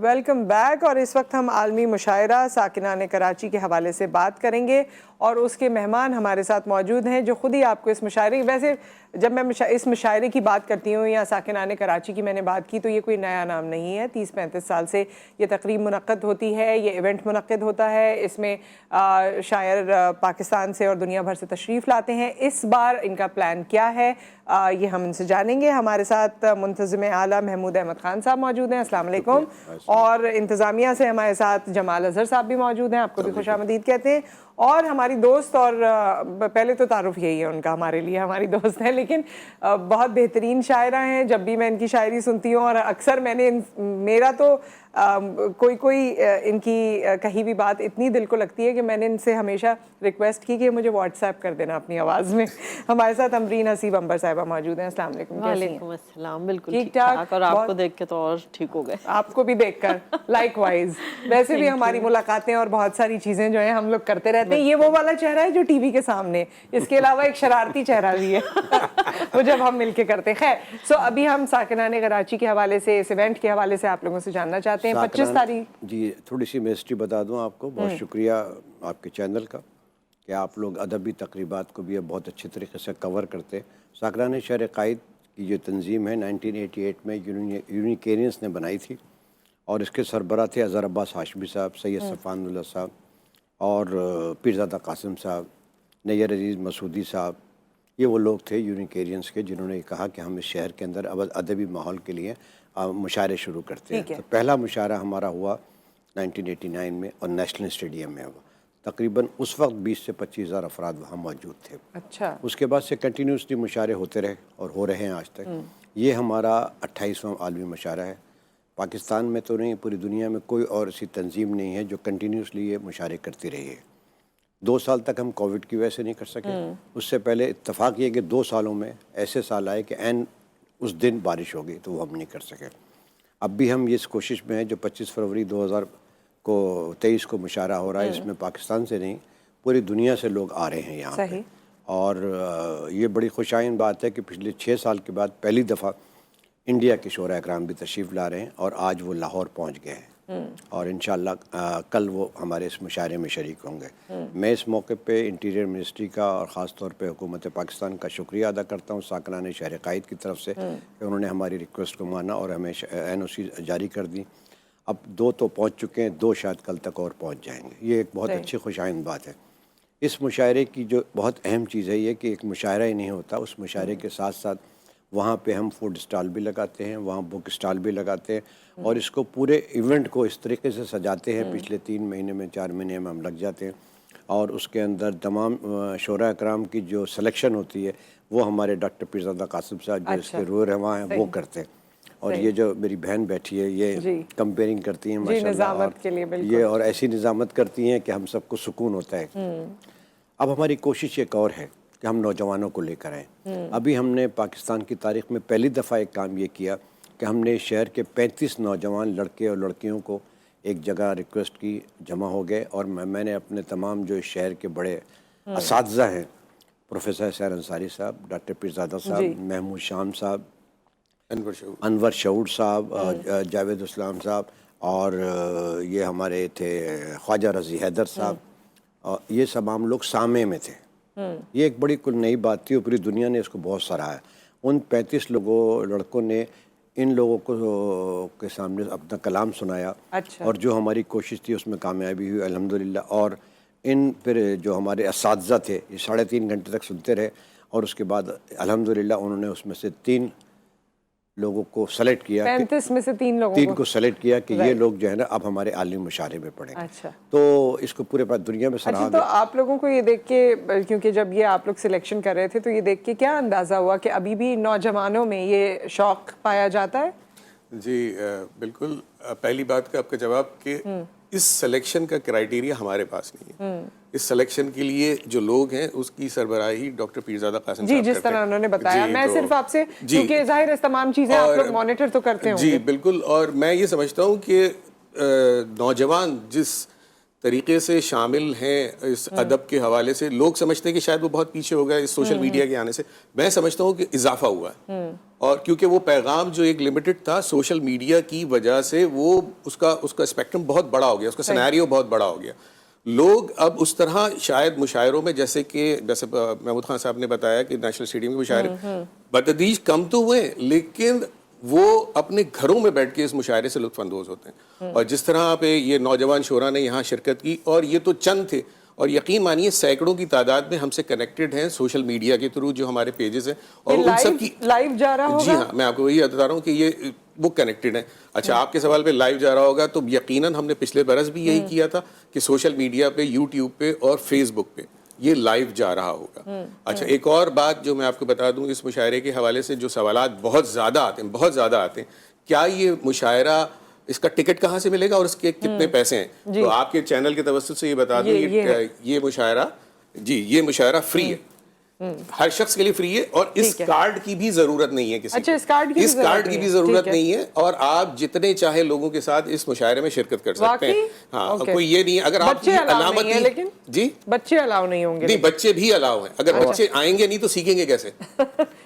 Welcome back. اور اس وقت ہم عالمی مشاعرہ ساکنان کراچی کے حوالے سے بات کریں گے اور اس کے مہمان ہمارے ساتھ موجود ہیں جو خود ہی آپ کو اس مشاعرے ویسے جب میں اس مشاعرے کی بات کرتی ہوں یا ساکنان کراچی کی میں نے بات کی تو یہ کوئی نیا نام نہیں ہے. 30-35 سال سے یہ تقریب منعقد ہوتی ہے, یہ ایونٹ منعقد ہوتا ہے. اس میں شاعر پاکستان سے اور دنیا بھر سے تشریف لاتے ہیں. اس بار ان کا پلان کیا ہے یہ ہم ان سے جانیں گے. ہمارے ساتھ منتظم اعلیٰ محمود احمد خان صاحب موجود ہیں. السلام علیکم. اور انتظامیہ سے ہمارے ساتھ جمال اظہر صاحب بھی موجود ہیں, آپ کو بھی خوش آمدید کہتے ہیں. اور ہماری دوست, اور پہلے تو تعارف یہی ہے ان کا ہمارے لیے, ہماری دوست ہیں لیکن بہت بہترین شاعرہ ہیں. جب بھی میں ان کی شاعری سنتی ہوں, اور اکثر میں نے میرا تو کوئی ان کی کہیں بھی بات اتنی دل کو لگتی ہے کہ میں نے ان سے ہمیشہ ریکویسٹ کی کہ مجھے واٹس ایپ کر دینا اپنی آواز میں. ہمارے ساتھ امرین حسیب عنبر صاحبہ موجود ہیں. السلام علیکم. وعلیکم السلام. بالکل ٹھیک ٹھاک, اور آپ کو دیکھ کے تو اور ٹھیک ہو گئے. آپ کو بھی دیکھ کر لائک وائز. ویسے بھی ہماری ملاقاتیں اور بہت ساری چیزیں جو ہیں ہم لوگ کرتے رہتے ہیں. یہ وہ والا چہرہ ہے جو ٹی وی کے سامنے, اس کے علاوہ ایک شرارتی چہرہ بھی ہے وہ جب ہم مل کے کرتے ہیں. خیر, سو ابھی ہم ساکنان کراچی کے حوالے سے, اس ایونٹ کے حوالے سے آپ لوگوں سے جاننا چاہتے ہیں. 25 تاریخ. جی, تھوڑی سی میں ہسٹری بتا دوں آپ کو. بہت شکریہ آپ کے چینل کا کہ آپ لوگ ادبی تقریبات کو بھی بہت اچھے طریقے سے کور کرتے. ساکنان شہر قائد کی جو تنظیم ہے 1988 میں یونیکیرینس نے بنائی تھی, اور اس کے سربراہ تھے اظہر عباس ہاشمی صاحب, سید صفوان اللہ صاحب, اور پیرزادہ قاسم صاحب, نیر عزیز مسعودی صاحب. یہ وہ لوگ تھے یونیکیرینس کے جنہوں نے کہا کہ ہم اس شہر کے اندر ادبی ماحول کے لیے مشاعرے شروع کرتے ہیں. تو پہلا مشاعرہ ہمارا ہوا 1989 میں, اور نیشنل اسٹیڈیم میں ہوا. تقریباً اس وقت 20 سے 25 ہزار افراد وہاں موجود تھے. اچھا. اس کے بعد سے کنٹینیوسلی مشاعرے ہوتے رہے اور ہو رہے ہیں آج تک. یہ ہمارا 28واں عالمی مشاعرہ ہے. پاکستان میں تو نہیں, پوری دنیا میں کوئی اور ایسی تنظیم نہیں ہے جو کنٹینیوسلی یہ مشاعرے کرتی رہی ہے. 2 سال تک ہم کووڈ کی وجہ سے نہیں کر سکے. اس سے پہلے اتفاق یہ کہ 2 سالوں میں ایسے سال آئے کہ عین اس دن بارش ہو گئی تو وہ ہم نہیں کر سکے. اب بھی ہم اس کوشش میں ہیں. جو 25 فروری 2023 کو مشاعرہ ہو رہا ہے, اس میں پاکستان سے نہیں پوری دنیا سے لوگ آ رہے ہیں یہاں پہ. اور یہ بڑی خوشائن بات ہے کہ پچھلے 6 سال کے بعد پہلی دفعہ انڈیا کے شعراء اکرام بھی تشریف لا رہے ہیں, اور آج وہ لاہور پہنچ گئے ہیں, اور انشاءاللہ کل وہ ہمارے اس مشاعرے میں شریک ہوں گے. میں اس موقع پہ انٹیریئر منسٹری کا اور خاص طور پہ حکومت پاکستان کا شکریہ ادا کرتا ہوں ساکنان شہر قائد کی طرف سے کہ انہوں نے ہماری ریکویسٹ کو مانا اور ہمیں NOC جاری کر دی. اب 2 تو پہنچ چکے ہیں, 2 شاید کل تک اور پہنچ جائیں گے. یہ ایک بہت اچھی خوشائن بات ہے. اس مشاعرے کی جو بہت اہم چیز ہے یہ کہ ایک مشاعرہ ہی نہیں ہوتا, اس مشاعرے کے ساتھ ساتھ وہاں پہ ہم فوڈ اسٹال بھی لگاتے ہیں, وہاں بک اسٹال بھی لگاتے ہیں, اور اس کو پورے ایونٹ کو اس طریقے سے سجاتے ہیں. پچھلے 3 مہینے میں 4 مہینے میں ہم لگ جاتے ہیں, اور اس کے اندر تمام شعراء اکرام کی جو سلیکشن ہوتی ہے وہ ہمارے ڈاکٹر پیرزادہ قاسم صاحب جو اس کے روح رواں ہیں وہ کرتے ہیں. اور یہ جو میری بہن بیٹھی ہے یہ کمپیئرنگ کرتی ہیں ماشاءاللہ, اور یہ اور ایسی نظامت کرتی ہیں کہ ہم سب کو سکون ہوتا ہے. اب ہماری کوشش ایک اور ہے کہ ہم نوجوانوں کو لے کر آئیں. ابھی ہم نے پاکستان کی تاریخ میں پہلی دفعہ ایک کام یہ کیا کہ ہم نے شہر کے 35 نوجوان لڑکے اور لڑکیوں کو ایک جگہ ریکویسٹ کی, جمع ہو گئے, اور میں نے اپنے تمام جو شہر کے بڑے اساتذہ ہیں, پروفیسر حسین انصاری صاحب, ڈاکٹر پیرزادہ صاحب, محمود شام صاحب, انور شعور صاحب, جاوید اسلام صاحب, اور یہ ہمارے تھے خواجہ رضی حیدر صاحب, اور یہ تمام لوگ سامع میں تھے. یہ ایک بڑی کل نئی بات تھی اور پوری دنیا نے اس کو بہت سراہا. ان 35 لڑکوں نے ان لوگوں کو کے سامنے اپنا کلام سنایا, اور جو ہماری کوشش تھی اس میں کامیابی ہوئی الحمدللہ. اور ان پھر جو ہمارے اساتذہ تھے یہ 3.5 گھنٹے تک سنتے رہے, اور اس کے بعد الحمدللہ انہوں نے اس میں سے 3 لوگوں کو سلیکٹ کیا, 35 میں سے 3 کو سلیکٹ کیا کہ یہ لوگ جو ہے نا اب ہمارے عالمی مشاعرے میں پڑھیں. تو اس کو پورے دنیا میں سراہا. تو آپ لوگوں کو یہ دیکھ کے, کیونکہ جب یہ آپ لوگ سلیکشن کر رہے تھے تو یہ دیکھ کے کیا اندازہ ہوا کہ ابھی بھی نوجوانوں میں یہ شوق پایا جاتا ہے؟ جی بالکل. پہلی بات کا آپ کا جواب کہ اس سلیکشن کا کرائیٹیریا ہمارے پاس نہیں ہے. اس سلیکشن کے لیے جو لوگ ہیں اس کی سربراہی ڈاکٹر پیرزادہ قاسم صاحب جس طرح انہوں نے بتایا. میں صرف آپ سے, کیونکہ ظاہر ہے تمام چیزیں آپ لوگ مانیٹر تو کرتے ہوں گے. جی بالکل. اور میں یہ سمجھتا ہوں کہ نوجوان جس طریقے سے شامل ہیں اس ادب کے حوالے سے. لوگ سمجھتے ہیں کہ شاید وہ بہت پیچھے ہو گیا اس سوشل میڈیا کے آنے سے. میں سمجھتا ہوں کہ اضافہ ہوا ہے, اور کیونکہ وہ پیغام جو ایک لمیٹڈ تھا, سوشل میڈیا کی وجہ سے وہ اس کا اسپیکٹرم بہت بڑا ہو گیا, اس کا سینیریو بہت بڑا ہو گیا. لوگ اب اس طرح شاید مشاعروں میں, جیسے محمود خان صاحب نے بتایا کہ نیشنل اسٹیڈیم کے مشاعرے بتدریج کم تو ہوئے, لیکن وہ اپنے گھروں میں بیٹھ کے اس مشاعرے سے لطف اندوز ہوتے ہیں. اور جس طرح پہ یہ نوجوان شعراء نے یہاں شرکت کی, اور یہ تو چند تھے, اور یقین مانیے سینکڑوں کی تعداد میں ہم سے کنیکٹڈ ہیں سوشل میڈیا کے تھرو, جو ہمارے پیجز ہیں, اور ان سب کی لائیو جا رہا ہوگا. جی ہاں, میں آپ کو وہی بتا رہا ہوں کہ یہ وہ کنیکٹڈ ہیں. اچھا, آپ کے سوال پہ لائیو جا رہا ہوگا, تو یقیناً ہم نے پچھلے برس بھی یہی کیا تھا کہ سوشل میڈیا پہ, یوٹیوب پہ اور فیس بک پہ یہ لائیو جا رہا ہوگا. اچھا, ایک اور بات جو میں آپ کو بتا دوں, اس مشاعرے کے حوالے سے جو سوالات بہت زیادہ آتے ہیں, کیا یہ مشاعرہ, اس کا ٹکٹ کہاں سے ملے گا اور اس کے کتنے پیسے ہیں؟ تو آپ کے چینل کے توسط سے یہ بتا دوں, یہ مشاعرہ, جی یہ مشاعرہ فری ہے, ہر شخص کے لیے فری ہے, اور اس کارڈ کی بھی ضرورت نہیں ہے کسی کو. اس کارڈ کی بھی ضرورت نہیں ہے, اور آپ جتنے چاہے لوگوں کے ساتھ اس مشاعرے میں شرکت کر سکتے ہیں. ہاں, کوئی یہ نہیں ہے. اگر آپ کی علامتی, لیکن جی بچے الاؤ نہیں ہوں گے. نہیں, بچے بھی الاؤ ہیں. اگر بچے آئیں گے نہیں تو سیکھیں گے کیسے؟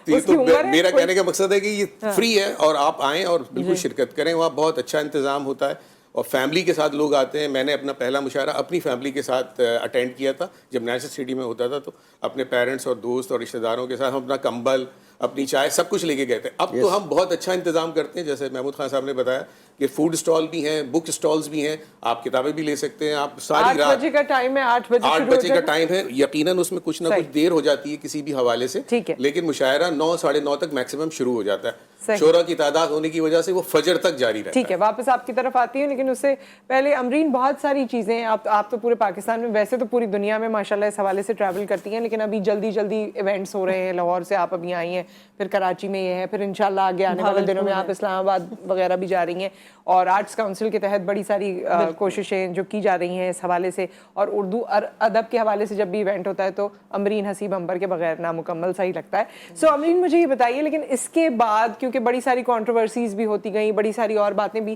تو میرا کہنے کا مقصد ہے کہ یہ فری ہے, اور آپ آئیں اور بالکل شرکت کریں. وہاں بہت اچھا انتظام ہوتا ہے, اور فیملی کے ساتھ لوگ آتے ہیں. میں نے اپنا پہلا مشاعرہ اپنی فیملی کے ساتھ اٹینڈ کیا تھا جب نیشنل سٹی میں ہوتا تھا, تو اپنے پیرنٹس اور دوست اور رشتہ داروں کے ساتھ ہم اپنا کمبل, اپنی چائے, سب کچھ لے کے گئے تھے. اب تو ہم بہت اچھا انتظام کرتے ہیں, جیسے محمود خان صاحب نے بتایا کہ فوڈ اسٹال بھی ہیں, بک اسٹالز بھی ہیں, آپ کتابیں بھی لے سکتے ہیں. آپ ساری رات 8 بجے کا ٹائم ہے, 8 بجے کا ٹائم ہے. یقیناً اس میں کچھ نہ کچھ دیر ہو جاتی ہے کسی بھی حوالے سے, لیکن مشاعرہ 9 ساڑھے 9 تک میکسیمم شروع ہو جاتا ہے. شعراء کی تعداد ہونے کی وجہ سے وہ فجر تک جاری رہتا ہے. ٹھیک ہے, واپس آپ کی طرف آتی ہوں, لیکن اس سے پہلے امرین, بہت ساری چیزیں ہیں. آپ تو پورے پاکستان میں, ویسے تو پوری دنیا میں ماشاءاللہ اس حوالے سے ٹریول کرتی ہیں, لیکن ابھی جلدی ایونٹس ہو رہے ہیں. لاہور سے آپ ابھی آئی ہیں, پھر کراچی میں یہ ہے, پھر انشاءاللہ آگے آنے والے دنوں میں آپ اسلام آباد وغیرہ بھی جا رہی ہیں, اور آرٹس کاؤنسل کے تحت بڑی ساری کوششیں جو کی جا رہی ہیں اس حوالے سے, اور اردو ادب کے حوالے سے جب بھی ایونٹ ہوتا ہے تو امرین حسیب عنبر کے بغیر نامکمل سا ہی لگتا ہے. سو امرین, مجھے یہ بتائیے, لیکن اس کے بعد کیونکہ بڑی ساری کنٹروورسیز بھی ہوتی گئیں, بڑی ساری اور باتیں بھی,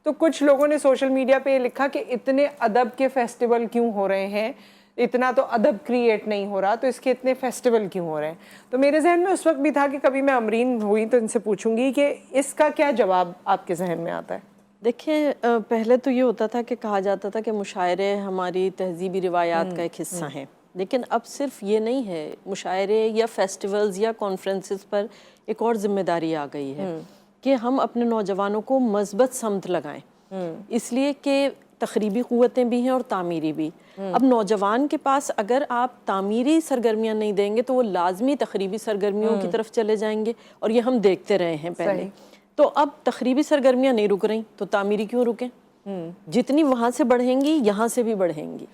تو کچھ لوگوں نے سوشل میڈیا پہ لکھا کہ اتنے ادب کے فیسٹیول کیوں ہو رہے ہیں, اتنا تو ادب کریٹ نہیں ہو رہا, تو اس کے اتنے فیسٹیول کیوں ہو رہے ہیں. تو میرے ذہن میں اس وقت بھی تھا کہ کبھی میں امرین ہوئی تو ان سے پوچھوں گی کہ اس کا کیا جواب آپ کے ذہن میں آتا ہے. دیکھیں, پہلے تو یہ ہوتا تھا کہ کہا جاتا تھا کہ مشاعرے ہماری تہذیبی روایات کا ایک حصہ ہیں, لیکن اب صرف یہ نہیں ہے. مشاعرے یا فیسٹیولز یا کانفرنسز پر ایک اور ذمہ داری آ گئی ہے کہ ہم اپنے نوجوانوں کو مثبت سمت لگائیں, اس لیے کہ تخریبی قوتیں بھی ہیں اور تعمیری بھی. اب نوجوان کے پاس اگر آپ تعمیری سرگرمیاں نہیں دیں گے تو وہ لازمی تخریبی سرگرمیوں کی طرف چلے جائیں گے, اور یہ ہم دیکھتے رہے ہیں پہلے. تو اب تخریبی سرگرمیاں نہیں رک رہی تو تعمیری کیوں رکیں؟ جتنی وہاں سے بڑھیں گی یہاں سے بھی بڑھیں گی.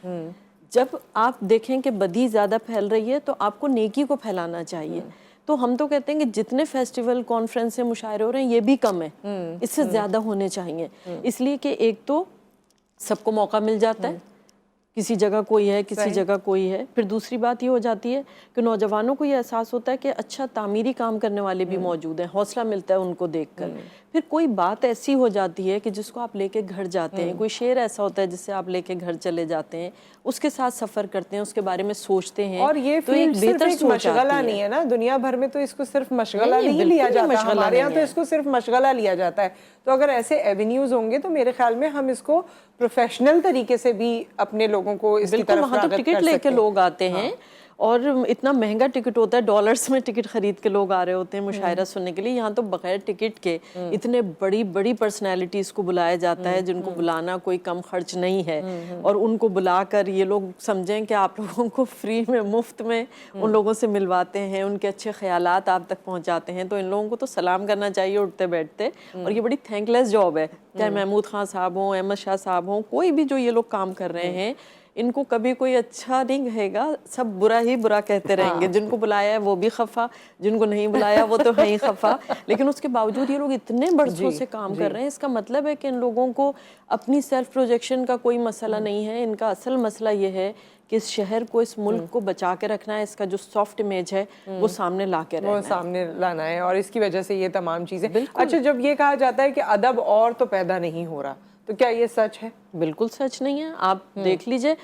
جب آپ دیکھیں کہ بدی زیادہ پھیل رہی ہے تو آپ کو نیکی کو پھیلانا چاہیے. تو ہم تو کہتے ہیں کہ جتنے فیسٹیول, کانفرنس, مشاعرے ہو رہے ہیں یہ بھی کم ہے, اس سے زیادہ ہونے چاہیے. اس لیے کہ ایک تو سب کو موقع مل جاتا ہے, کسی جگہ کوئی ہے, کسی جگہ کوئی ہے. پھر دوسری بات یہ ہو جاتی ہے کہ نوجوانوں کو یہ احساس ہوتا ہے کہ اچھا تعمیری کام کرنے والے بھی موجود ہیں, حوصلہ ملتا ہے ان کو دیکھ کر. پھر کوئی بات ایسی ہو جاتی ہے کہ جس کو آپ لے کے گھر جاتے ہیں, کوئی شعر ایسا ہوتا ہے جس سے آپ لے کے گھر چلے جاتے ہیں, اس کے ساتھ سفر کرتے ہیں, اس کے بارے میں سوچتے ہیں. اور یہ تو ایک بہتر صرف مشغلہ نہیں ہے نا, دنیا بھر میں تو اس کو صرف مشغلہ نہیں لیا جاتا, ہمارے یہاں تو اس کو صرف مشغلہ لیا جاتا ہے. تو اگر ایسے ایونیوز ہوں گے تو میرے خیال میں ہم اس کو پروفیشنل طریقے سے بھی اپنے لوگوں کو اس کی طرف وہاں تو ٹکٹ لے کے لوگ آتے ہیں, اور اتنا مہنگا ٹکٹ ہوتا ہے, ڈالرز میں ٹکٹ خرید کے لوگ آ رہے ہوتے ہیں مشاعرہ سننے کے لیے. یہاں تو بغیر ٹکٹ کے اتنے بڑی بڑی پرسنالٹیز کو بلایا جاتا ہے جن کو بلانا کوئی کم خرچ نہیں ہے, اور ان کو بلا کر یہ لوگ سمجھیں کہ آپ لوگوں کو فری میں, مفت میں ان لوگوں سے ملواتے ہیں, ان کے اچھے خیالات آپ تک پہنچاتے ہیں. تو ان لوگوں کو تو سلام کرنا چاہیے اٹھتے بیٹھتے, اور یہ بڑی تھینک لیس جاب ہے. چاہے محمود خان صاحب ہوں, احمد شاہ صاحب ہوں, کوئی بھی جو یہ لوگ کام کر رہے ہیں, ان کو کبھی کوئی اچھا نہیں کہے گا, سب برا ہی برا کہتے رہیں گے. جن کو بلایا ہے وہ بھی خفا, جن کو نہیں بلایا وہ تو ہے ہی خفا. لیکن اس کے باوجود یہ لوگ اتنے برسوں سے کام کر رہے ہیں. اس کا مطلب ہے کہ ان لوگوں کو اپنی سیلف پروجیکشن کا کوئی مسئلہ نہیں ہے. ان کا اصل مسئلہ یہ ہے کہ اس شہر کو, اس ملک کو بچا کے رکھنا ہے, اس کا جو سافٹ امیج ہے وہ سامنے لا کے رہنا ہے, وہ سامنے لانا ہے, اور اس کی وجہ سے یہ تمام چیزیں. اچھا, جب یہ کہا جاتا ہے کہ ادب اور تو پیدا نہیں ہو رہا, تو کیا یہ سچ ہے؟ بالکل سچ نہیں ہے. آپ دیکھ لیجئے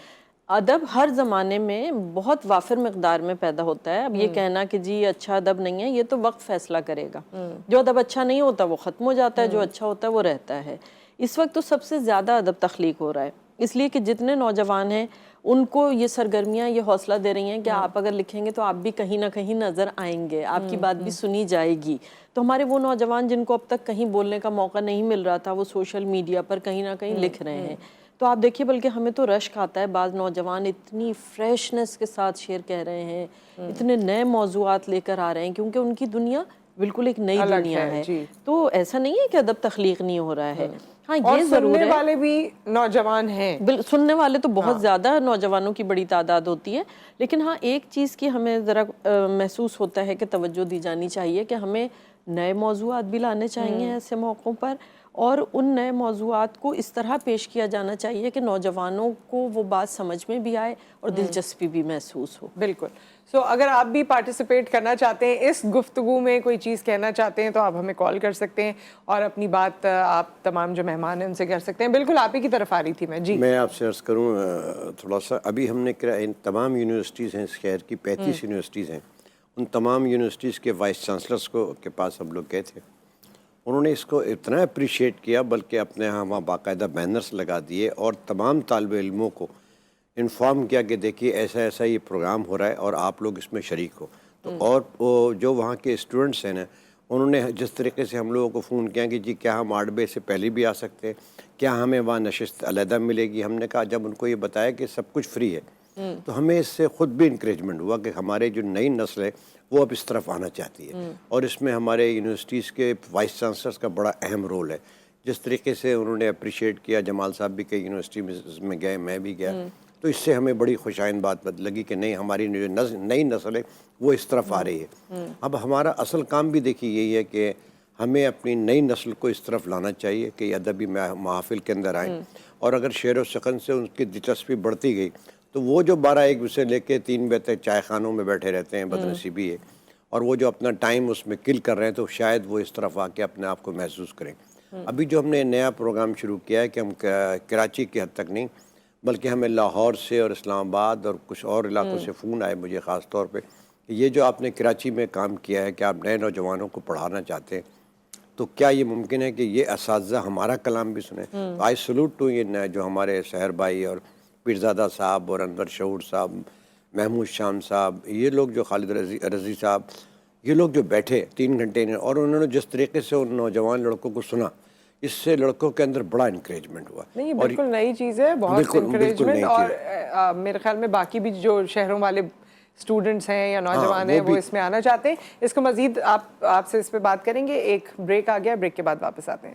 ادب ہر زمانے میں بہت وافر مقدار میں پیدا ہوتا ہے. اب یہ کہنا کہ جی اچھا ادب نہیں ہے، یہ تو وقت فیصلہ کرے گا. جو ادب اچھا نہیں ہوتا وہ ختم ہو جاتا ہے، جو اچھا ہوتا ہے وہ رہتا ہے. اس وقت تو سب سے زیادہ ادب تخلیق ہو رہا ہے، اس لیے کہ جتنے نوجوان ہیں ان کو یہ سرگرمیاں یہ حوصلہ دے رہی ہیں کہ آپ اگر لکھیں گے تو آپ بھی کہیں نہ کہیں نظر آئیں گے، آپ کی بات بھی سنی جائے گی. تو ہمارے وہ نوجوان جن کو اب تک کہیں بولنے کا موقع نہیں مل رہا تھا، وہ سوشل میڈیا پر کہیں نہ کہیں لکھ رہے ہیں. تو آپ دیکھیے بلکہ ہمیں تو رشک آتا ہے، بعض نوجوان اتنی فریشنس کے ساتھ شعر کہہ رہے ہیں، اتنے نئے موضوعات لے کر آ رہے ہیں، کیونکہ ان کی دنیا بالکل ایک نئی دنیا ہے. تو ایسا نہیں ہے کہ ادب تخلیق نہیں ہو رہا ہے. ہاں اور یہ ضرور سننے ہے والے بھی نوجوان ہیں. سننے والے تو بہت زیادہ نوجوانوں کی بڑی تعداد ہوتی ہے. لیکن ہاں ایک چیز کی ہمیں ذرا محسوس ہوتا ہے کہ توجہ دی جانی چاہیے کہ ہمیں نئے موضوعات بھی لانے چاہیے ایسے موقعوں پر، اور ان نئے موضوعات کو اس طرح پیش کیا جانا چاہیے کہ نوجوانوں کو وہ بات سمجھ میں بھی آئے اور دلچسپی بھی محسوس ہو. بالکل. سو اگر آپ بھی پارٹیسپیٹ کرنا چاہتے ہیں، اس گفتگو میں کوئی چیز کہنا چاہتے ہیں، تو آپ ہمیں کال کر سکتے ہیں اور اپنی بات آپ تمام جو مہمان ہیں ان سے کر سکتے ہیں. بالکل آپ ہی کی طرف آ رہی تھی میں. جی میں آپ سے عرض کروں تھوڑا سا، ابھی ہم نے ان تمام یونیورسٹیز ہیں اس شہر کی 35 یونیورسٹیز ہیں، ان تمام یونیورسٹیز کے وائس چانسلرس کے پاس ہم لوگ گئے تھے. انہوں نے اس کو اتنا اپریشیٹ کیا، بلکہ اپنے ہاں وہاں باقاعدہ بینرس لگا دیے اور تمام طالب علموں کو انفارم کیا کہ دیکھیے ایسا ایسا یہ پروگرام ہو رہا ہے اور آپ لوگ اس میں شریک ہو. تو اور وہ جو وہاں کے اسٹوڈنٹس ہیں نا، انہوں نے جس طریقے سے ہم لوگوں کو فون کیا کہ جی کیا ہم 8 بجے سے پہلے بھی آ سکتے ہیں، کیا ہمیں وہاں نشست علیحدہ ملے گی. ہم نے کہا، جب ان کو یہ بتایا کہ سب کچھ فری ہے، تو ہمیں اس سے خود بھی انکریجمنٹ ہوا کہ ہمارے جو نئی نسل ہے وہ اب اس طرف آنا چاہتی ہے. اور اس میں ہمارے یونیورسٹیز کے وائس چانسلرس کا بڑا اہم رول ہے. جس طریقے سے انہوں نے اپریشیٹ کیا، جمال صاحب بھی کئی یونیورسٹی میں گئے، میں بھی گیا، تو اس سے ہمیں بڑی خوشائند بات لگی کہ نہیں، ہماری جو نئی نسل ہے وہ اس طرف آ رہی ہے. اب ہمارا اصل کام بھی دیکھیے یہی ہے کہ ہمیں اپنی نئی نسل کو اس طرف لانا چاہیے کہ ادبی محافل کے اندر آئیں، اور اگر شعر و شکن سے ان کی دلچسپی بڑھتی گئی تو وہ جو 12-1 سے لے کے 3 بجے تک چائے خانوں میں بیٹھے رہتے ہیں، بدنصیبی ہے، اور وہ جو اپنا ٹائم اس میں کل کر رہے ہیں، تو شاید وہ اس طرف آ کے اپنے آپ کو محسوس کریں. ابھی جو ہم نے نیا پروگرام شروع کیا ہے کہ ہم کراچی کی حد تک نہیں، بلکہ ہمیں لاہور سے اور اسلام آباد اور کچھ اور علاقوں سے فون آئے مجھے خاص طور پہ کہ یہ جو آپ نے کراچی میں کام کیا ہے کہ آپ نئے نوجوانوں کو پڑھانا چاہتے ہیں، تو کیا یہ ممکن ہے کہ یہ اساتذہ ہمارا کلام بھی سنیں. تو آئی سلوٹ ٹو یہ جو ہمارے سحر بھائی اور پیرزادہ صاحب اور انور شعور صاحب، محمود شام صاحب، یہ لوگ جو خالد رضی صاحب، یہ لوگ جو بیٹھے 3 گھنٹے اور انہوں نے جس طریقے سے ان نوجوان لڑکوں کو سنا، اس سے لڑکوں کے اندر بڑا انکریجمنٹ ہوا. نہیں، یہ بالکل نئی چیز ہے، بہت انکریجمنٹ. اور میرے خیال میں باقی بھی جو شہروں والے اسٹوڈنٹس ہیں یا نوجوان ہیں وہ اس میں آنا چاہتے ہیں. اس کو مزید آپ سے اس پہ بات کریں گے. ایک بریک آ گیا، بریک کے بعد واپس آتے ہیں.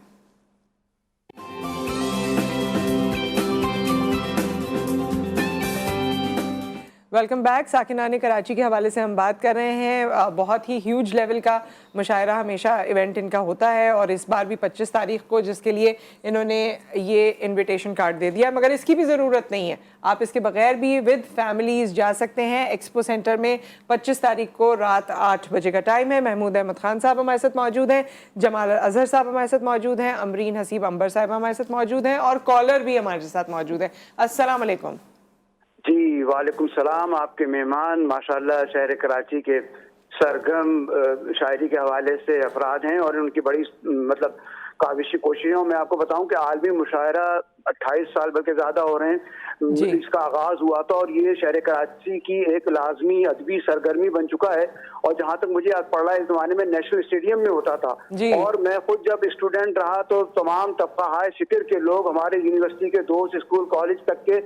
Welcome back. ساکنان کراچی کے حوالے سے ہم بات کر رہے ہیں. بہت ہی ہیوج لیول کا مشاعرہ ہمیشہ ایونٹ ان کا ہوتا ہے، اور اس بار بھی 25 تاریخ کو، جس کے لیے انہوں نے یہ انویٹیشن کارڈ دے دیا، مگر اس کی بھی ضرورت نہیں ہے. آپ اس کے بغیر بھی ود فیملیز جا سکتے ہیں. ایکسپو سینٹر میں 25 تاریخ کو رات 8 بجے کا ٹائم ہے. محمود احمد خان صاحب ہمارے ساتھ موجود ہیں، جمال اظہر صاحب ہمارے ساتھ موجود ہیں، امرین حسیب امبر صاحب ہمارے ساتھ موجود ہیں، اور کالر بھی ہمارے ساتھ موجود ہیں. السلام علیکم. جی وعلیکم السلام. آپ کے مہمان ماشاءاللہ شہر کراچی کے سرگرم شاعری کے حوالے سے افراد ہیں، اور ان کی بڑی کاوشی کوششوں میں آپ کو بتاؤں کہ عالمی مشاعرہ 28 سال بلکہ زیادہ ہو رہے ہیں اس کا آغاز ہوا تھا، اور یہ شہر کراچی کی ایک لازمی ادبی سرگرمی بن چکا ہے. اور جہاں تک مجھے یاد پڑ رہا ہے، اس زمانے میں نیشنل اسٹیڈیم میں ہوتا تھا، اور میں خود جب اسٹوڈنٹ رہا تو تمام طبقہ ہائے فکر کے لوگ، ہمارے یونیورسٹی کے دوست، اسکول کالج تک کے،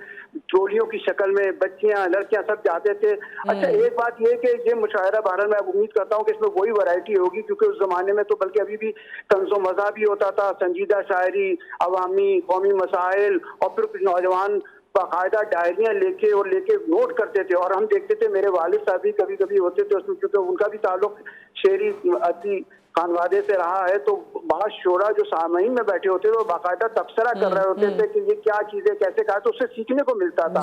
ٹولیوں کی شکل میں بچیاں لڑکیاں سب جاتے تھے. اچھا ایک بات یہ کہ یہ مشاعرہ بہرحال میں امید کرتا ہوں کہ اس میں وہی ورائٹی ہوگی، کیونکہ اس زمانے میں تو بلکہ ابھی بھی طنز و مزاح بھی ہوتا تھا، سنجیدہ شاعری، عوامی قومی مسائل، اور پھر کچھ نوجوان باقاعدہ ڈائریاں لے کے نوٹ کرتے تھے. اور ہم دیکھتے تھے، میرے والد صاحب بھی کبھی کبھی ہوتے تھے اس میں، کیونکہ ان کا بھی تعلق شعری ادبی خانوادے سے رہا ہے. تو بعض شعراء جو سامعین میں بیٹھے ہوتے تھے وہ باقاعدہ تبصرہ کر رہے ہوتے تھے کہ یہ کیا چیز ہے، کیسے کہا، تو اس سے سیکھنے کو ملتا تھا.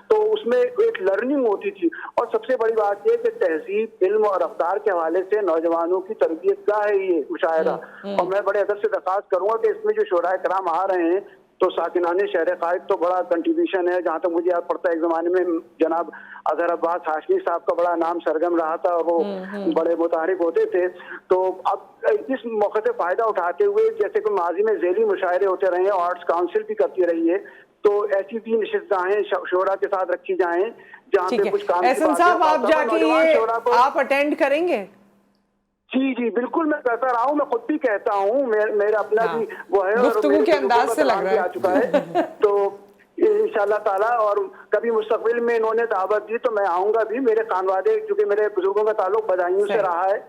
تو اس میں ایک لرننگ ہوتی تھی. اور سب سے بڑی بات یہ کہ تہذیب، علم اور رفتار کے حوالے سے نوجوانوں کی تربیت گاہ ہے یہ مشاعرہ. اور میں بڑے ادب سے درخواست کروں گا کہ اس میں جو شعراء کرام آ رہے ہیں تو ساکنان شہر قائد تو بڑا کنٹریبیوشن ہے. جہاں تک مجھے یاد پڑتا ہے ایک زمانے میں جناب اظہر عباس ہاشمی صاحب کا بڑا نام سرگرم رہا تھا اور وہ بڑے متحرک ہوتے تھے. تو اب اس موقع سے فائدہ اٹھاتے ہوئے جیسے کہ ماضی میں ذیلی مشاعرے ہوتے رہے ہیں, آرٹس کاؤنسل بھی کرتی رہی ہے, تو ایسی بھی نشستیں شعراء کے ساتھ رکھی جائیں جہاں پہ کچھ کام. احسن صاحب آپ جا کے یہ آپ اٹینڈ کریں گے؟ جی بالکل میں کہتا رہا ہوں, میں خود بھی کہتا ہوں, میرا اپنا بھی وہ ہے, گفتگو کے انداز سے لگ رہا آ چکا ہے. تو انشاءاللہ تعالیٰ اور کبھی مستقبل میں انہوں نے دعوت دی تو میں آؤں گا بھی. میرے خانوادے کیونکہ میرے بزرگوں کا تعلق بدایوں سے رہا ہے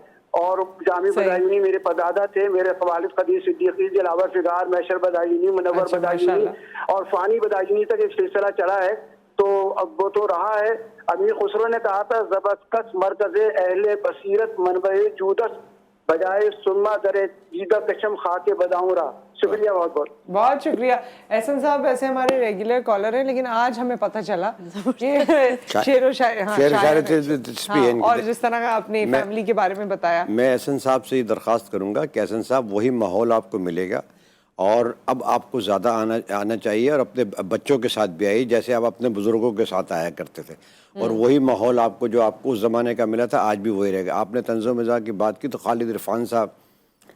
اور جامع بدایونی میرے پردادا تھے, میرے والد قدیر صدیقی, دلاور فگار, میشر بدایونی, منور بدایونی اور فانی بدایونی تک ایک سلسلہ چلا ہے. تو اب وہ تو رہا ہے. امیر خسرو نے کہا تھا زبردست مرکز اہل بصیرت منبع جودت بجائے سنما درے جیدہ کشم خاک بداؤں رہا. شکریہ, بہت بہت بہت شکریہ. احسن صاحب ویسے ہمارے ریگولر کالر ہیں لیکن آج ہمیں پتہ چلا کہ شعر و شاعر اور جس طرح کا اپنی فیملی کے بارے میں بتایا. میں احسن صاحب سے یہ درخواست کروں گا کہ احسن صاحب وہی ماحول آپ کو ملے گا اور اب آپ کو زیادہ آنا چاہیے اور اپنے بچوں کے ساتھ بھی آئیے جیسے آپ اپنے بزرگوں کے ساتھ آیا کرتے تھے, اور وہی ماحول آپ کو جو آپ کو اس زمانے کا ملا تھا آج بھی وہی رہے گا. آپ نے طنز و مزاح کی بات کی تو خالد عرفان صاحب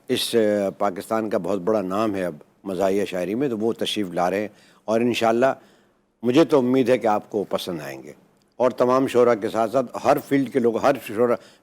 اس پاکستان کا بہت بڑا نام ہے اب مزاحیہ شاعری میں, تو وہ تشریف لا رہے ہیں اور انشاءاللہ مجھے تو امید ہے کہ آپ کو پسند آئیں گے. اور تمام شعراء کے ساتھ ساتھ ہر فیلڈ کے لوگ, ہر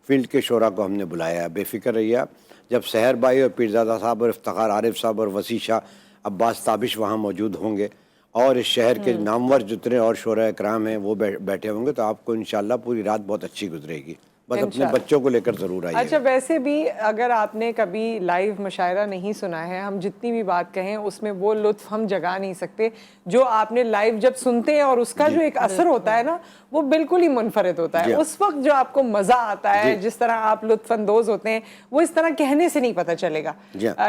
فیلڈ کے شعراء کو ہم نے بلایا ہے. بے فکر رہیے آپ. جب سحر بھائی اور پیرزادہ صاحب اور افتخار عارف صاحب اور وسیع شاہ عباس تابش وہاں موجود ہوں گے اور اس شہر کے نامور جتنے اور شعراء اکرام ہیں وہ بیٹھے ہوں گے, تو آپ کو انشاءاللہ پوری رات بہت اچھی گزرے گی. بس اپنے بچوں کو لے کر ضرور آئیے. اچھا ویسے بھی اگر آپ نے کبھی لائیو مشاعرہ نہیں سنا ہے, ہم جتنی بھی بات کہیں اس میں وہ لطف ہم جگا نہیں سکتے جو آپ نے لائیو جب سنتے ہیں, اور اس کا جو ایک اثر ہوتا ہے نا وہ بالکل ہی منفرد ہوتا ہے. اس وقت جو آپ کو مزہ آتا ہے, جس طرح آپ لطف اندوز ہوتے ہیں, وہ اس طرح کہنے سے نہیں پتہ چلے گا.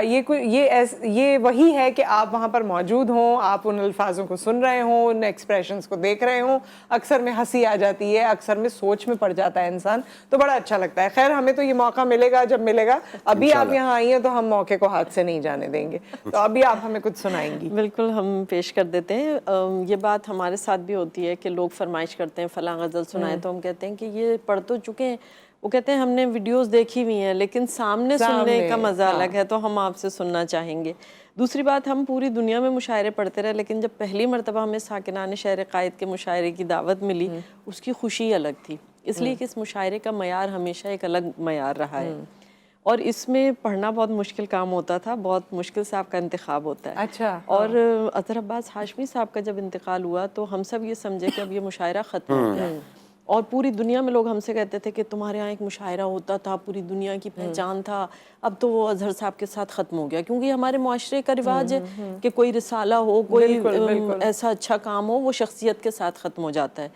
یہ وہی ہے کہ آپ وہاں پر موجود ہوں, آپ ان الفاظوں کو سن رہے ہوں, ان ایکسپریشنز کو دیکھ رہے ہوں. اکثر میں ہنسی آ جاتی ہے, اکثر میں سوچ میں پڑ جاتا ہے انسان, تو بڑا اچھا لگتا ہے. خیر ہمیں تو یہ موقع ملے گا جب ملے گا. ابھی آپ یہاں آئی ہیں تو ہم موقع کو ہاتھ سے نہیں جانے دیں گے, تو ابھی آپ ہمیں کچھ سنائیں گی. بالکل ہم پیش کر دیتے ہیں. یہ بات ہمارے ساتھ بھی ہوتی ہے کہ لوگ فرمائش کرتے ہیں فلاں غزل سنائے, تو ہم کہتے ہیں کہ یہ پڑھ تو چکے ہیں. وہ کہتے ہیں ہم نے ویڈیوز دیکھی ہوئی ہیں لیکن سامنے سننے کا مزہ الگ ہے, تو ہم آپ سے سننا چاہیں گے. دوسری بات, ہم پوری دنیا میں مشاعرے پڑھتے رہے لیکن جب پہلی مرتبہ ہمیں ساکنان شہر قائد کے مشاعرے کی دعوت ملی, اس کی خوشی الگ تھی, اس لیے کہ اس مشاعرے کا معیار ہمیشہ ایک الگ معیار رہا ہے. اور اس میں پڑھنا بہت مشکل کام ہوتا تھا, بہت مشکل سے آپ کا انتخاب ہوتا ہے. اچھا. اور اظہر عباس ہاشمی صاحب کا جب انتقال ہوا تو ہم سب یہ سمجھے کہ اب یہ مشاعرہ ختم ہو گیا, اور پوری دنیا میں لوگ ہم سے کہتے تھے کہ تمہارے ہاں ایک مشاعرہ ہوتا تھا, پوری دنیا کی پہچان تھا, اب تو وہ اظہر صاحب کے ساتھ ختم ہو گیا. کیونکہ ہمارے معاشرے کا رواج ہے کہ کوئی رسالہ ہو, کوئی ایسا اچھا کام ہو, وہ شخصیت کے ساتھ ختم ہو جاتا ہے.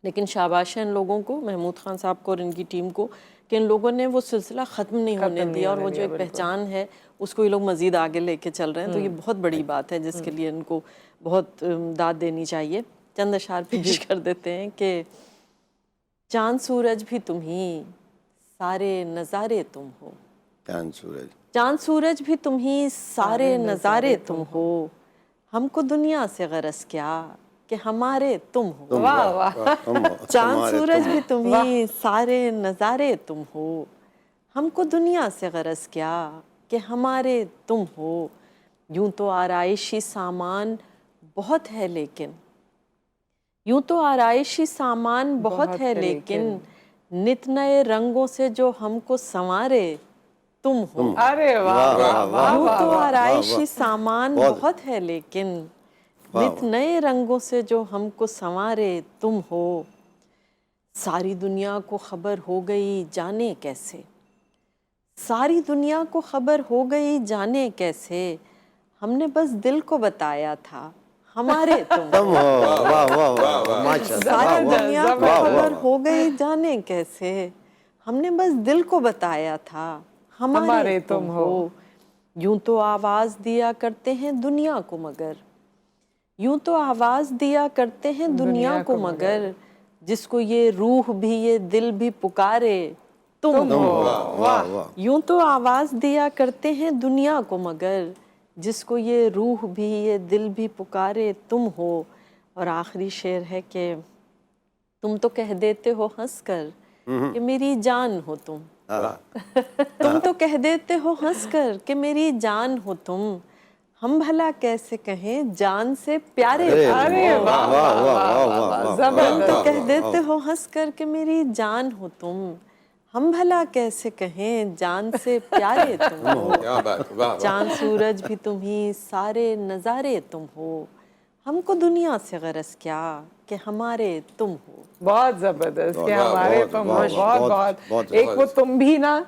لیکن شاباش ہے ان لوگوں کو, محمود خان صاحب کو اور ان کی ٹیم کو, کہ ان لوگوں نے وہ سلسلہ ختم نہیں ہونے دیا, اور وہ جو ایک پہچان ہے اس کو یہ لوگ مزید آگے لے کے چل رہے ہیں. تو یہ بہت بڑی بات ہے جس کے لیے ان کو بہت داد دینی چاہیے. چند اشعار پیش کر دیتے ہیں کہ چاند سورج بھی تم ہی, سارے نظارے تم ہو. چاند سورج بھی تم ہی, سارے نظارے تم ہو. ہم کو دنیا سے غرض کیا کہ ہمارے تم ہو. چاند سورج بھی تم ہی, سارے نظارے تم ہو. ہم کو دنیا سے غرض کیا کہ ہمارے تم ہو. یوں تو آرائشی سامان بہت ہے لیکن, یوں تو آرائشی سامان بہت ہے لیکن, نت نئے رنگوں سے جو ہم کو سنوارے تم ہو. ارے واہ. یوں تو آرائشی سامان بہت ہے لیکن, نت نئے رنگوں سے جو ہم کو سنوارے تم ہو. ساری دنیا کو خبر ہو گئی جانے کیسے, ساری دنیا کو خبر ہو گئی جانے کیسے, ہم نے بس دل کو بتایا تھا ہمارے تم ہو. ساری دنیا کو خبر ہو گئی جانے کیسے, ہم نے بس دل کو بتایا تھا ہمارے تم ہو. یوں تو آواز دیا کرتے ہیں دنیا کو مگر, یوں تو آواز دیا کرتے ہیں دنیا کو مگر, جس کو یہ روح بھی یہ دل بھی پکارے تم ہو. یوں تو آواز دیا کرتے ہیں دنیا کو مگر, جس کو یہ روح بھی یہ دل بھی پکارے تم ہو. اور آخری شعر ہے کہ تم تو کہہ دیتے ہو ہنس کر کہ میری جان ہو تم. تم تو کہہ دیتے ہو ہنس کر کہ میری جان ہو تم. ہم بھلا کیسے کہیں جان سے پیارے تم. ارے واہ واہ واہ واہ، تم زبردست. تو کہہ دیتے ہو ہنس کر کہ میری جان ہو تم. ہم بھلا کیسے کہیں جان سے پیارے تم ہو. کیا بات، واہ واہ. چاند سورج بھی تم ہی سارے نظارے تم ہو. ہم کو دنیا سے غرض کیا کہ ہمارے تم ہو. بہت زبردست کہ واہ، ہمارے بہت، تم بہت، بہت بہت، بہت. ایک وہ تم بھی نا،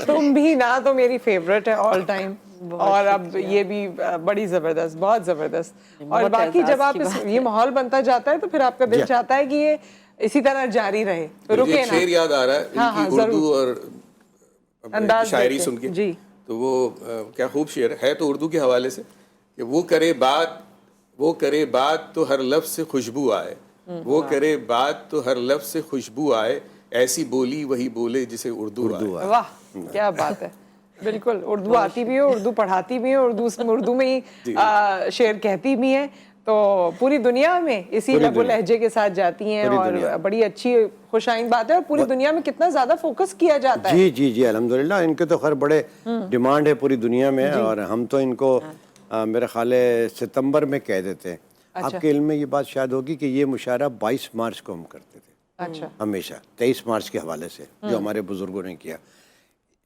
تم بھی نا تو میری فیوریٹ ہے آل ٹائم. اور اب یہ بھی بڑی زبردست، بہت زبردست. اور باقی جب آپ یہ ماحول بنتا جاتا ہے تو پھر آپ کا دل چاہتا ہے کہ یہ اسی طرح جاری رہے، مجھے رکے ایک شعر نا. یاد آ رہا ہے ان کی اردو اور انداز شاعری دیکھیں. سن کے. جی تو وہ کیا خوب شعر ہے تو اردو کے حوالے سے کہ وہ کرے بات تو ہر لفظ سے خوشبو آئے. وہ کرے بات تو ہر لفظ سے خوشبو آئے. ایسی بولی وہی بولے جسے اردو آئے. واہ کیا بات ہے. بالکل اردو آتی بھی ہے، اردو پڑھاتی بھی ہے، اردو میں ہی شعر کہتی بھی ہیں. تو پوری دنیا میں اسی لب و لہجے کے ساتھ جاتی ہیں اور بڑی اچھی خوش آئند بات ہے. اور پوری دنیا میں کتنا زیادہ فوکس کیا جاتا ہے. جی جی جی الحمدللہ. ان کے تو خیر بڑے ڈیمانڈ ہے پوری دنیا میں. اور ہم تو ان کو میرا خیال ہے ستمبر میں کہہ دیتے ہیں. آپ کے علم میں یہ بات شاید ہوگی کہ یہ مشاعرہ 22 مارچ کو ہم کرتے تھے اچھا ہمیشہ، 23 مارچ کے حوالے سے جو ہمارے بزرگوں نے کیا.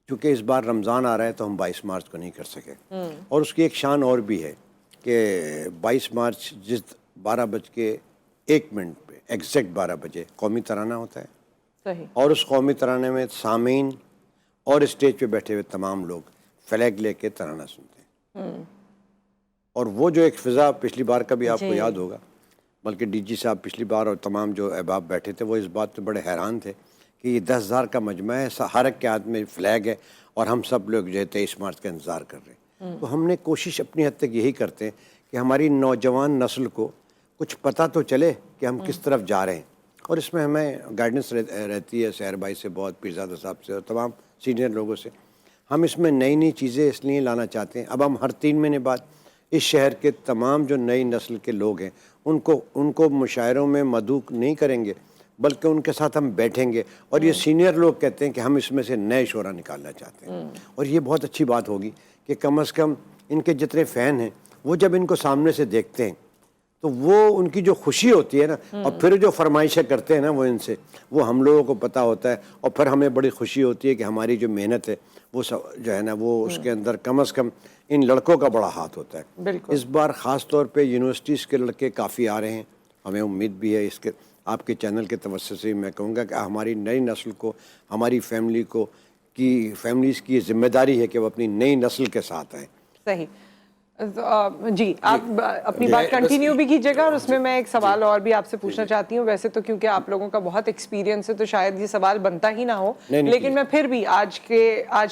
چونکہ اس بار رمضان آ رہا ہے تو ہم 22 مارچ کو نہیں کر سکے. اور اس کی ایک شان اور بھی ہے کہ 22 مارچ جس 12:01 پہ ایگزیکٹ 12 بجے قومی ترانہ ہوتا ہے. صحیح. اور اس قومی ترانے میں سامعین اور اسٹیج پہ بیٹھے ہوئے تمام لوگ فلیگ لے کے ترانہ سنتے ہیں. اور وہ جو ایک فضا پچھلی بار کا بھی آپ کو یاد ہوگا، بلکہ ڈی جی صاحب پچھلی بار اور تمام جو احباب بیٹھے تھے وہ اس بات پہ بڑے حیران تھے کہ یہ 10,000 کا مجمع ہے، ہر ایک کے ہاتھ میں فلیگ ہے اور ہم سب لوگ جو ہے 23 مارچ کا انتظار کر رہے ہیں. تو ہم نے کوشش اپنی حد تک یہی کرتے ہیں کہ ہماری نوجوان نسل کو کچھ پتہ تو چلے کہ ہم کس طرف جا رہے ہیں. اور اس میں ہمیں گائیڈنس رہتی ہے سحر بھائی سے، بہت پیرزادہ صاحب سے اور تمام سینئر لوگوں سے. ہم اس میں نئی نئی چیزیں اس لیے لانا چاہتے ہیں. اب ہم ہر 3 مہینے بعد اس شہر کے تمام جو نئی نسل کے لوگ ہیں ان کو مشاعروں میں مدعو نہیں کریں گے، بلکہ ان کے ساتھ ہم بیٹھیں گے. اور یہ سینئر لوگ کہتے ہیں کہ ہم اس میں سے نئے شعراء نکالنا چاہتے ہیں. اور یہ بہت اچھی بات ہوگی کہ کم از کم ان کے جتنے فین ہیں وہ جب ان کو سامنے سے دیکھتے ہیں تو وہ ان کی جو خوشی ہوتی ہے نا، اور پھر جو فرمائشیں کرتے ہیں نا وہ ان سے، وہ ہم لوگوں کو پتہ ہوتا ہے. اور پھر ہمیں بڑی خوشی ہوتی ہے کہ ہماری جو محنت ہے وہ جو ہے نا وہ اس کے اندر کم از کم ان لڑکوں کا بڑا ہاتھ ہوتا ہے. بالکل. اس بار خاص طور پہ یونیورسٹیز کے لڑکے کافی آ رہے ہیں. ہمیں امید بھی ہے اس کے آپ کے چینل کے توسط سے میں کہوں گا کہ ہماری نئی نسل کو، ہماری فیملیز کی ذمہ داری ہے کہ وہ اپنی نئی نسل کے ساتھ آئیں. صحیح. جی آپ اپنی بات کنٹینیو بھی کیجیے گا. اور اس میں ایک سوال اور بھی آپ سے پوچھنا چاہتی ہوں. ویسے تو کیونکہ آپ لوگوں کا بہت ایکسپیرینس ہے تو شاید یہ سوال بنتا ہی نہ ہو، لیکن میں پھر بھی آج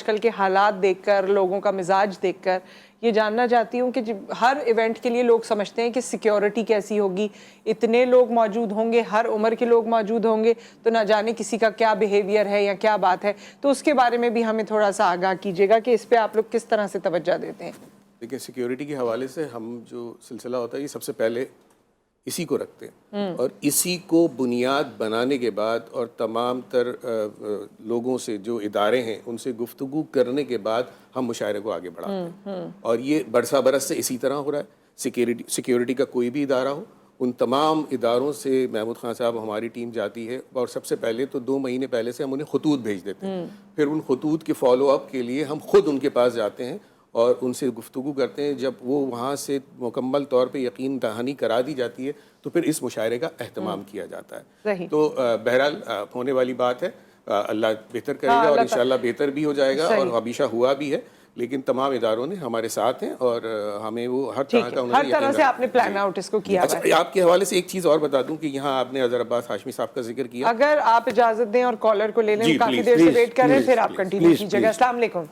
کل کے حالات دیکھ کر، لوگوں کا مزاج دیکھ کر یہ جاننا چاہتی ہوں کہ ہر ایونٹ کے لیے لوگ سمجھتے ہیں کہ سیکیورٹی کیسی ہوگی، اتنے لوگ موجود ہوں گے، ہر عمر کے لوگ موجود ہوں گے، تو نہ جانے کسی کا کیا بیہیویئر ہے یا کیا بات ہے. تو اس کے بارے میں بھی ہمیں تھوڑا سا آگاہ کیجیے گا کہ اس پہ آپ لوگ کس طرح سے توجہ دیتے ہیں. دیکھیں سیکیورٹی کے حوالے سے ہم جو سلسلہ ہوتا ہے یہ سب سے پہلے اسی کو رکھتے ہیں، اور اسی کو بنیاد بنانے کے بعد اور تمام تر لوگوں سے جو ادارے ہیں ان سے گفتگو کرنے کے بعد ہم مشاعرے کو آگے بڑھاتے ہیں. اور یہ برسا برس سے اسی طرح ہو رہا ہے. سیکیورٹی کا کوئی بھی ادارہ ہو، ان تمام اداروں سے محمود خان صاحب ہماری ٹیم جاتی ہے، اور سب سے پہلے تو 2 مہینے پہلے سے ہم انہیں خطوط بھیج دیتے ہیں. پھر ان خطوط کے فالو اپ کے لیے ہم خود ان کے پاس جاتے ہیں اور ان سے گفتگو کرتے ہیں. جب وہ وہاں سے مکمل طور پہ یقین دہانی کرا دی جاتی ہے تو پھر اس مشاعرے کا اہتمام کیا جاتا ہے. تو بہرحال ہونے والی بات ہے، اللہ بہتر کرے گا اور انشاءاللہ بہتر بھی ہو جائے گا، اور ہمیشہ ہوا بھی ہے. لیکن تمام اداروں نے ہمارے ساتھ ہیں اور ہمیں وہ ہر طرح کا ہر طرح سے آپ نے پلان آؤٹ اس کو کیا. اچھا آپ کے حوالے سے ایک چیز اور بتا دوں کہ یہاں آپ نے اظہر عباس ہاشمی صاحب کا ذکر کیا. اگر آپ اجازت دیں اور کالر کو لے لیں، کافی دیر سے ویٹ کر رہے ہیں، پھر آپ کنٹینیو کیجیے گا. السلام علیکم.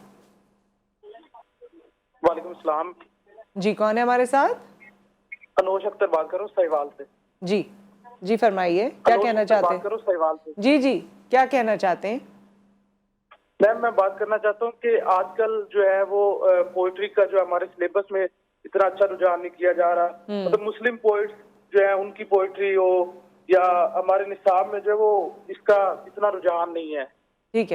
وعلیکم السلام. جی کون ہے ہمارے ساتھ؟ انوش اختر بات کر رہا ہوں سہیوال سے. جی فرمائیے کیا کہنا چاہتے ہیں؟ بات کر رہا ہوں سہیوال سے. جی کیا کہنا چاہتے ہیں؟ میم میں بات کرنا چاہتا ہوں کہ آج کل جو ہے وہ پوئٹری کا جو ہمارے سلیبس میں اتنا اچھا رجحان نہیں کیا جا رہا. مطلب مسلم پوئٹس جو ہے ان کی پوئٹری ہو یا ہمارے نصاب میں جو ہے وہ اس کا اتنا رجحان نہیں ہے. ٹھیک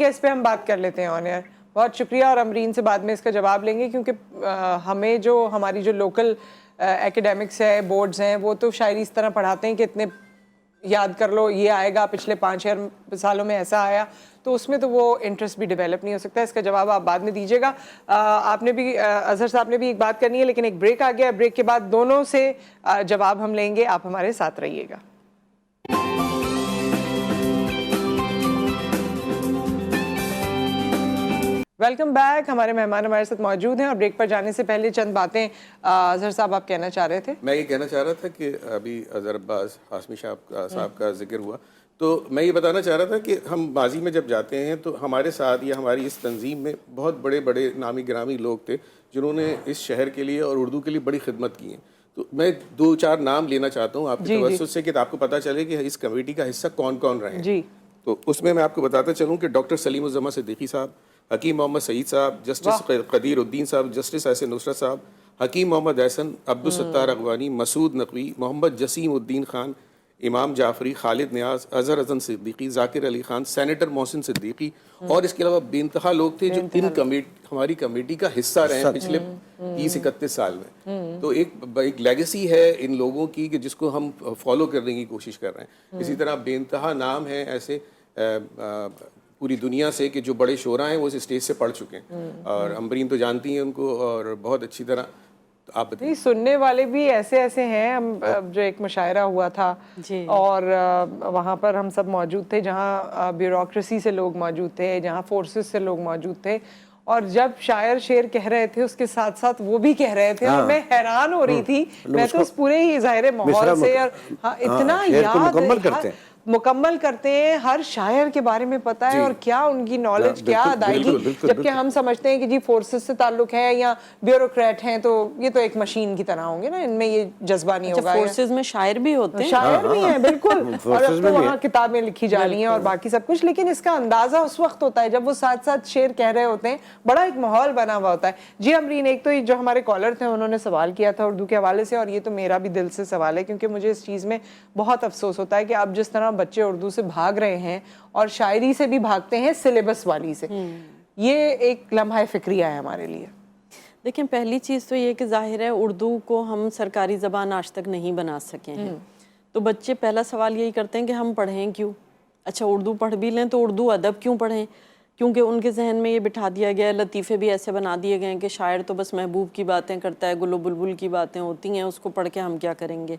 ہے, اس پہ ہم بات کر لیتے ہیں آن ایئر. بہت شکریہ, اور امرین سے بعد میں اس کا جواب لیں گے, کیونکہ ہمیں جو ہماری جو لوکل ایکیڈیمکس ہے, بورڈز ہیں, وہ تو شاعری اس طرح پڑھاتے ہیں کہ اتنے یاد کر لو, یہ آئے گا, پچھلے 5 سالوں میں ایسا آیا, تو اس میں تو وہ انٹرسٹ بھی ڈیولپ نہیں ہو سکتا. اس کا جواب آپ بعد میں دیجیے گا. آپ نے بھی, اظہر صاحب نے بھی ایک بات کرنی ہے, لیکن ایک بریک آ گیا. بریک کے بعد دونوں سے جواب ہم لیں گے. آپ ہمارے ساتھ رہیے گا. Welcome back. ہمارے مہمان ہمارے ساتھ موجود ہیں, اور بریک پر جانے سے پہلے چند باتیں اظہر صاحب آپ کہنا چاہ رہے تھے. میں یہ کہنا چاہ رہا تھا کہ ابھی اظہر عباس ہاشمی صاحب کا ذکر ہوا, تو میں یہ بتانا چاہ رہا تھا کہ ہم ماضی میں جب جاتے ہیں تو ہمارے ساتھ یا ہماری اس تنظیم میں بہت بڑے بڑے نامی گرامی لوگ تھے جنہوں نے اس شہر کے لیے اور اردو کے لیے بڑی خدمت کی ہیں. تو میں 2-4 نام لینا چاہتا ہوں آپ کے توسط سے, کہ آپ کو پتہ چلے کہ اس کمیٹی کا حصہ کون کون رہے ہیں. تو اس میں آپ کو بتاتا چلوں کہ ڈاکٹر سلیم الزماں صدیقی صاحب, حکیم محمد سعید صاحب, جسٹس قدیر الدین صاحب, جسٹس احسن نصرت صاحب, حکیم محمد احسن, عبدالستار اغوانی, مسعود نقوی, محمد جسیم الدین خان, امام جعفری, خالد نیاز, اظہر حسن صدیقی, ذاکر علی خان, سینیٹر محسن صدیقی, اور اس کے علاوہ بے انتہا لوگ تھے جو ہماری کمیٹی کا حصہ رہے ہیں پچھلے 30-31 سال میں. تو ایک لیگیسی ہے ان لوگوں کی کہ جس کو ہم فالو کرنے کی کوشش کر رہے ہیں. اسی طرح بے انتہا نام ہیں ایسے پوری دنیا سے کہ جو بڑے شعراء ہیں وہ اس اسٹیج سے پڑھ چکے ہیں, اور امبرین تو جانتی ہیں ان کو اور بہت اچھی طرح. آپ نہیں, سننے والے بھی ایسے ہیں. ہم جو ایک مشاعرہ ہوا تھا اور وہاں پر ہم سب موجود تھے, جہاں بیوروکریسی سے لوگ موجود تھے, جہاں فورسز سے لوگ موجود تھے, اور جب شاعر شعر کہہ رہے تھے اس کے ساتھ ساتھ وہ بھی کہہ رہے تھے, اور میں حیران ہو رہی تھی. میں تو اس پورے ہی ظاہر ماحول سے, اور اتنا یاد مکمل کرتے ہیں, ہر شاعر کے بارے میں پتہ ہے, اور کیا ان کی نالج, کیا ادائیگی. جبکہ ہم سمجھتے ہیں کہ جی فورسز سے تعلق ہے یا بیوروکریٹ ہیں تو یہ تو ایک مشین کی طرح ہوں گے نا, ان میں یہ جذبہ نہیں ہوگا. فورسز میں شاعر بھی ہوتے ہیں, شاعر بھی ہیں بالکل, اور اب تو وہاں کتابیں لکھی جا رہی ہیں اور باقی سب کچھ. لیکن اس کا اندازہ اس وقت ہوتا ہے جب وہ ساتھ ساتھ شعر کہہ رہے ہوتے ہیں, بڑا ایک ماحول بنا ہوا ہوتا ہے. جی امرین, ایک تو جو ہمارے کالر تھے انہوں نے سوال کیا تھا اردو کے حوالے سے, اور یہ تو میرا بھی دل سے سوال ہے, کیونکہ مجھے اس چیز میں بہت افسوس ہوتا ہے کہ اب جس طرح بچے اردو سے بھاگ رہے ہیں اور شاعری سے بھی بھاگتے ہیں سلیبس والی سے, یہ ایک لمحہ فکریہ ہے ہمارے لیے. دیکھیں, پہلی چیز تو یہ کہ ظاہر ہے اردو کو ہم سرکاری زبان آج تک نہیں بنا سکے ہیں, تو بچے پہلا سوال یہی کرتے ہیں کہ ہم پڑھیں کیوں. اچھا اردو پڑھ بھی لیں تو اردو ادب کیوں پڑھیں, کیونکہ ان کے ذہن میں یہ بٹھا دیا گیا ہے, لطیفے بھی ایسے بنا دیے گئے ہیں کہ شاعر تو بس محبوب کی باتیں کرتا ہے, گل و بلبل کی باتیں ہوتی ہیں, اس کو پڑھ کے ہم کیا کریں گے.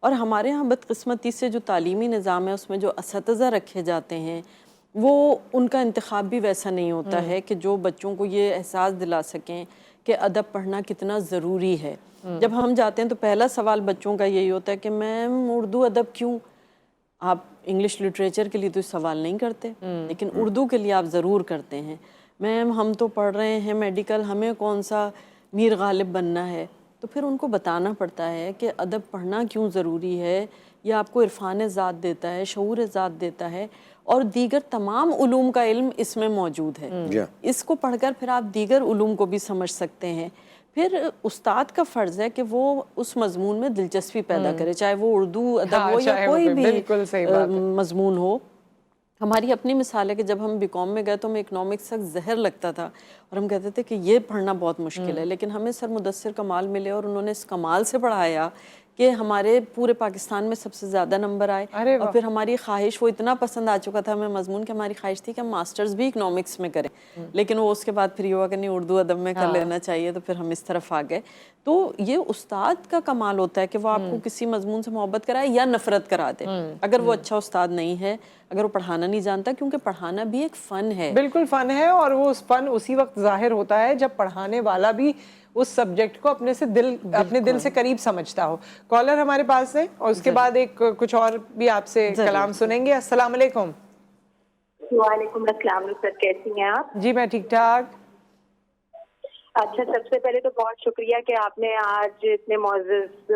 اور ہمارے ہاں بدقسمتی سے جو تعلیمی نظام ہے اس میں جو اساتذہ رکھے جاتے ہیں وہ ان کا انتخاب بھی ویسا نہیں ہوتا ہے کہ جو بچوں کو یہ احساس دلا سکیں کہ ادب پڑھنا کتنا ضروری ہے. جب ہم جاتے ہیں تو پہلا سوال بچوں کا یہی ہوتا ہے کہ میم اردو ادب کیوں. آپ انگلش لٹریچر کے لیے تو سوال نہیں کرتے, لیکن اردو کے لیے آپ ضرور کرتے ہیں. میم ہم تو پڑھ رہے ہیں میڈیکل, ہمیں کون سا میر غالب بننا ہے. تو پھر ان کو بتانا پڑتا ہے کہ ادب پڑھنا کیوں ضروری ہے. یہ آپ کو عرفان ذات دیتا ہے, شعور ذات دیتا ہے, اور دیگر تمام علوم کا علم اس میں موجود ہے. اس کو پڑھ کر پھر آپ دیگر علوم کو بھی سمجھ سکتے ہیں. پھر استاد کا فرض ہے کہ وہ اس مضمون میں دلچسپی پیدا کرے, چاہے وہ اردو ادب ہو یا کوئی بھی مضمون ہو. ہماری اپنی مثال ہے کہ جب ہم بی کام میں گئے تو ہمیں اکنامکس تک زہر لگتا تھا, اور ہم کہتے تھے کہ یہ پڑھنا بہت مشکل ہے, لیکن ہمیں سر مدثر کمال ملے اور انہوں نے اس کمال سے پڑھایا کہ ہمارے پورے پاکستان میں سب سے زیادہ نمبر آئے. اور پھر ہماری خواہش, وہ اتنا پسند آ چکا تھا ہمیں مضمون کہ ہماری خواہش تھی کہ ہم ماسٹرز بھی اکنامکس میں کریں, لیکن وہ اس کے بعد پھر یہ ہوا کہ نہیں اردو ادب میں کر لینا چاہیے, تو پھر ہم اس طرف آ گئے. تو یہ استاد کا کمال ہوتا ہے کہ وہ آپ کو کسی مضمون سے محبت کرائے یا نفرت کرا دے, اگر وہ اچھا استاد نہیں ہے, اگر وہ پڑھانا نہیں جانتا, کیونکہ پڑھانا بھی ایک فن ہے. بالکل فن ہے, اور وہ فن اسی وقت ظاہر ہوتا ہے جب پڑھانے والا بھی اس سبجیکٹ کو اپنے دل سے قریب سمجھتا ہو. کالر ہمارے پاس ہے, اور اس کے بعد ایک کچھ اور بھی آپ سے کلام سنیں گے. السلام علیکم. وعلیکم السلام. سر کیسی ہیں آپ؟ جی میں ٹھیک ٹھاک. اچھا, سب سے پہلے تو بہت شکریہ کہ آپ نے آج اتنے معزز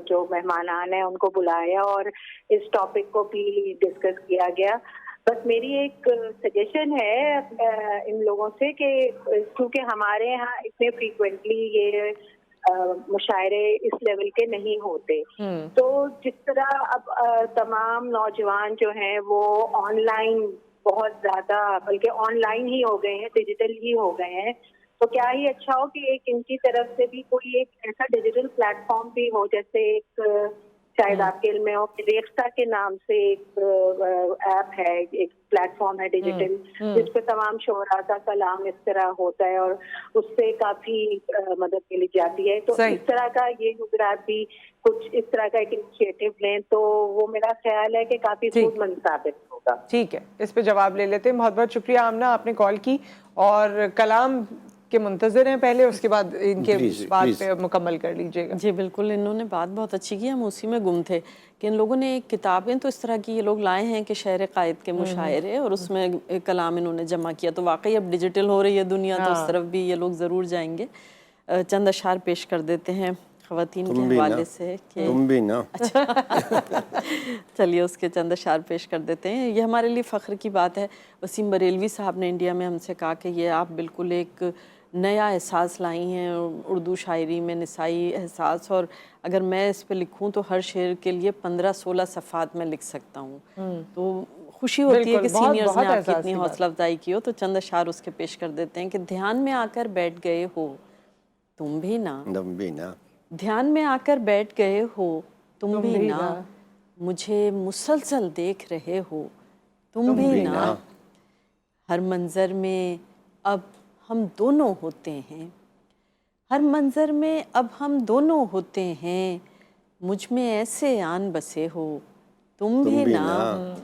جو مہمانان ہیں ان کو بلایا اور اس ٹاپک کو بھی ڈسکس کیا گیا. بس میری ایک سجیشن ہے ان لوگوں سے کہ کیونکہ ہمارے یہاں اتنے فریکوینٹلی یہ مشاعرے اس لیول کے نہیں ہوتے، تو جس طرح اب تمام نوجوان جو ہیں وہ آن لائن بہت زیادہ، بلکہ آن لائن ہی ہو گئے ہیں، ڈیجیٹل ہی ہو گئے ہیں، تو کیا ہی اچھا ہو کہ ایک ان کی طرف سے بھی کوئی ایک ایسا ڈیجیٹل پلیٹ فارم بھی ہو، جیسے ایک شاید آپ کے علم میں ہو کہ ریختہ کے نام سے ایک ایپ ہے، ایک پلیٹ فارم ہے ڈیجیٹل، جس پہ تمام شعراء کا کلام اس طرح ہوتا ہے اور اس سے کافی مدد ملی جاتی ہے. تو اس طرح کا یہ حضرات بھی کچھ اس طرح کا ایک انیشیٹو لیں تو وہ میرا خیال ہے کہ کافی خود مند ثابت ہوگا. ٹھیک ہے، اس پہ جواب لے لیتے ہیں. بہت بہت شکریہ آمنہ، آپ نے کال کی اور کلام کے منتظر ہیں پہلے، اس کے بعد ان کے بات پہ مکمل کر لیجئے گا. جی بالکل، انہوں نے بات بہت اچھی کی، ہم اسی میں گم تھے کہ ان لوگوں نے ایک کتابیں تو اس طرح کی یہ لوگ لائے ہیں کہ شعر قائد کے مشاعرے، اور اس میں کلام انہوں نے جمع کیا. تو واقعی اب ڈیجیٹل ہو رہی ہے دنیا، تو اس طرف بھی یہ لوگ ضرور جائیں گے. چند اشعار پیش کر دیتے ہیں خواتین کے حوالے سے. تم بھی نا چلیے اس کے چند اشعار پیش کر دیتے ہیں. یہ ہمارے لیے فخر کی بات ہے. وسیم بریلوی صاحب نے انڈیا میں ہم سے کہا کہ یہ آپ بالکل ایک نیا احساس لائی ہیں اردو شاعری میں، نسائی احساس، اور اگر میں اس پہ لکھوں تو ہر شعر کے لیے 15-16 صفحات میں لکھ سکتا ہوں. تو خوشی ہوتی ہے کہ سینئرز نے آپ کی اتنی حوصلہ افزائی کی ہو. تو چند اشعار اس کے پیش کر دیتے ہیں کہ دھیان میں آ کر بیٹھ گئے ہو تم بھی نا، دھیان میں آ کر بیٹھ گئے ہو تم بھی نا، مجھے مسلسل دیکھ رہے ہو تم بھی نا، ہر منظر میں اب ہم دونوں ہوتے ہیں، ہر منظر میں اب ہم دونوں ہوتے ہیں، مجھ میں ایسے آن بسے ہو تم بھی نا،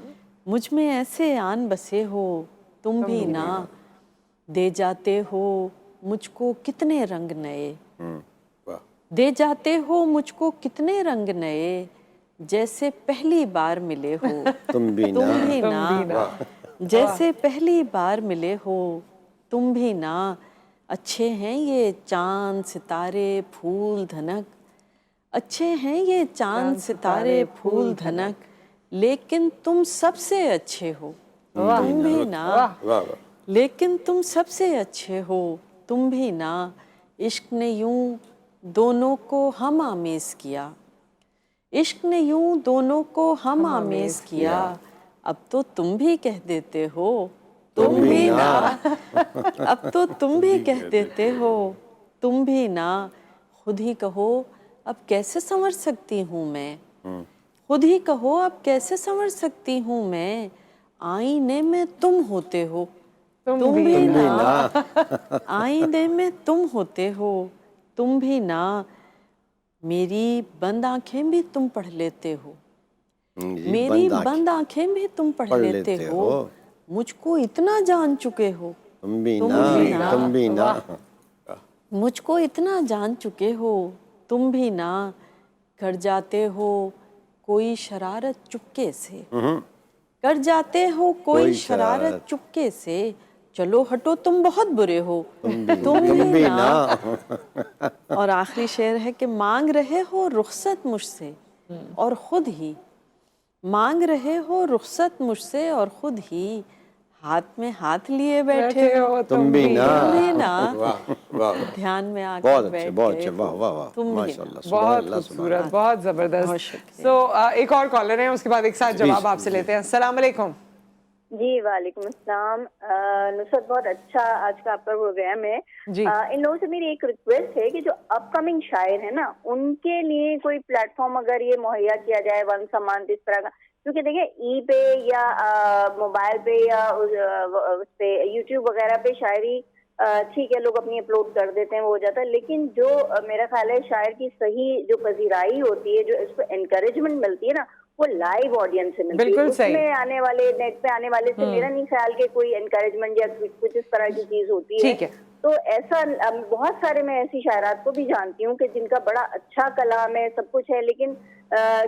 مجھ میں ایسے آن بسے ہو تم بھی نا، دے جاتے ہو مجھ کو کتنے رنگ نئے، دے جاتے ہو مجھ کو کتنے رنگ نئے، جیسے پہلی بار ملے ہو تم بھی نا، جیسے پہلی بار ملے ہو تم بھی نا، اچھے ہیں یہ چاند ستارے پھول دھنک، اچھے ہیں یہ چاند ستارے پھول دھنک، لیکن تم سب سے اچھے ہو تم بھی نا، لیکن تم سب سے اچھے ہو تم بھی نا، عشق نے یوں دونوں کو ہم آمیز کیا، عشق نے یوں دونوں کو ہم آمیز کیا، اب تو تم بھی کہہ دیتے ہو تم بھی نا، اب تو تم بھی کہہ دیتے ہو تم بھی نا، خود ہی کہو اب کیسے سنور سکتی ہوں میں، خود ہی کہو اب کیسے سنور سکتی ہوں میں، آئینے میں تم ہوتے ہو تم بھی نا، آئینے میں تم ہوتے ہو تم بھی نا، میری بند آنکھیں بھی تم پڑھ لیتے ہو، میری بند آنکھیں بھی تم پڑھ لیتے ہو، مجھ کو اتنا جان چکے ہو تم بھی نا، تم بھی نا، مجھ کو اتنا جان چکے ہو تم بھی نا، کر جاتے ہو کوئی شرارت چپکے سے، کر جاتے ہو کوئی شرارت چپکے سے، چلو ہٹو تم بہت برے ہو تم بھی نا، اور آخری شعر ہے کہ مانگ رہے ہو رخصت مجھ سے اور خود ہی، مانگ رہے ہو رخصت مجھ سے اور خود ہی، ہاتھ میں ہاتھ لیے بیٹھے ہو تم بھی نا، دھیان میں آ کر بیٹھ گئے تم بھی نا. بہت خوبصورت، بہت زبردست. سو ایک اور کالر ہیں، اس کے بعد ایک ساتھ جواب آپ سے لیتے ہیں. السلام علیکم. جی وعلیکم السلام. نصرت بہت اچھا آج کا آپ کا پروگرام ہے. ان لوگوں سے میری ایک ریکویسٹ ہے کہ جو اپ کمنگ شاعر ہیں نا، ان کے لیے کوئی پلیٹ فارم اگر یہ مہیا کیا جائے ونس اے منتھ اس طرح کا، کیونکہ دیکھیں ای پہ یا موبائل پہ یا اس پہ یوٹیوب وغیرہ پہ شاعری ٹھیک ہے لوگ اپنی اپلوڈ کر دیتے ہیں وہ ہو جاتا ہے، لیکن جو میرا خیال ہے شاعر کی صحیح جو پذیرائی ہوتی ہے، جو اس کو انکریجمنٹ ملتی ہے نا، وہ لائیو آڈینس سے ملتی ہے. اس میں آنے والے نیٹ پہ آنے والے سے میرا نہیں خیال کہ کوئی انکریجمنٹ یا کچھ اس طرح کی چیز ہوتی ہے. تو ایسا بہت سارے میں ایسی شاعرات کو بھی جانتی ہوں کہ جن کا بڑا اچھا کلام ہے، سب کچھ ہے، لیکن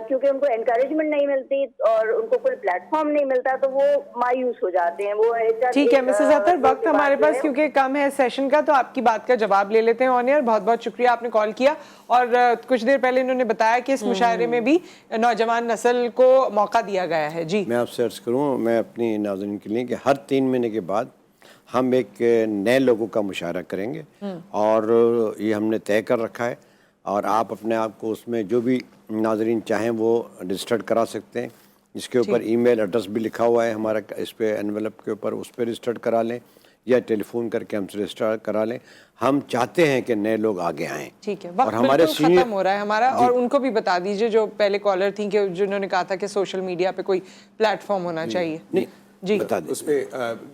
کیونکہ ان کو انکریجمنٹ نہیں ملتی اور ان کو کوئی پلیٹ فارم نہیں ملتا تو وہ مایوس ہو جاتے ہیں. وہ ٹھیک ہے مسز اطہر، وقت ہمارے پاس کیونکہ کم ہے سیشن کا، تو آپ کی بات کا جواب لے لیتے ہیں آن ایئر. بہت بہت شکریہ آپ نے کال کیا. اور کچھ دیر پہلے انہوں نے بتایا کہ اس مشاعرے میں بھی نوجوان نسل کو موقع دیا گیا ہے. جی میں آپ سے عرض کروں، میں اپنی ناظرین کے لیے کہ ہر 3 مہینے کے بعد ہم ایک نئے لوگوں کا مشاعرہ کریں گے، اور یہ ہم نے طے کر رکھا ہے، اور آپ اپنے آپ کو اس میں جو بھی ناظرین چاہیں وہ رجسٹرڈ کرا سکتے ہیں. اس کے اوپر ای میل ایڈریس بھی لکھا ہوا ہے ہمارا اس پہ انویلپ کے اوپر، اس پہ رجسٹرڈ کرا لیں یا ٹیلی فون کر کے ہم سے رجسٹر کرا لیں. ہم چاہتے ہیں کہ نئے لوگ آگے آئیں. ٹھیک ہے، وقت بالکل ختم ہو رہا ہے ہمارا. اور ان کو بھی بتا دیجئے جو پہلے کالر تھیں کہ جنہوں نے کہا تھا کہ سوشل میڈیا پہ کوئی پلیٹ فارم ہونا چاہیے. جی بتا دیں اس پہ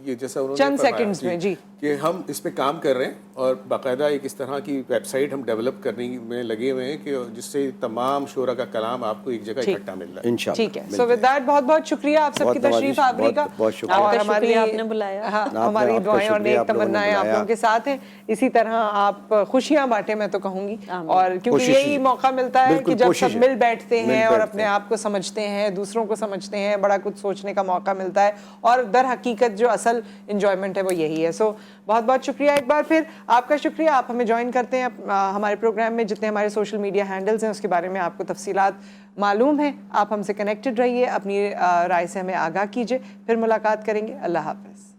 یہ جیسا انہوں نے چند سیکنڈز میں. جی کہ ہم اس پہ کام کر رہے ہیں اور باقاعدہ ایک اس طرح کی ویب سائٹ ہم ڈیولپ کرنے میں لگے ہوئے ہیں کہ جس سے تمام شعراء کا کلام آپ کو ایک جگہ اکٹھا مل رہا ہے انشاءاللہ. ٹھیک ہے. سو ود دیٹ بہت بہت شکریہ آپ سب کی تشریف آوری کا، اور ہماری آپ نے بلایا. ہماری دعائیں اور نیک تمنائیں آپ لوگوں کے ساتھ ہیں. اسی طرح آپ خوشیاں بانٹیں میں تو کہوں گی، اور کیونکہ یہی موقع ملتا ہے کہ جب سب مل بیٹھتے ہیں اور اپنے آپ کو سمجھتے ہیں، دوسروں کو سمجھتے ہیں، بڑا کچھ سوچنے کا موقع ملتا ہے. اور در حقیقت جو اصل انجوائمنٹ ہے وہ یہی ہے. سو بہت بہت شکریہ ایک بار پھر آپ کا. شکریہ آپ ہمیں جوائن کرتے ہیں ہمارے پروگرام میں. جتنے ہمارے سوشل میڈیا ہینڈلز ہیں اس کے بارے میں آپ کو تفصیلات معلوم ہیں. آپ ہم سے کنیکٹڈ رہیے، اپنی رائے سے ہمیں آگاہ کیجیے. پھر ملاقات کریں گے. اللہ حافظ.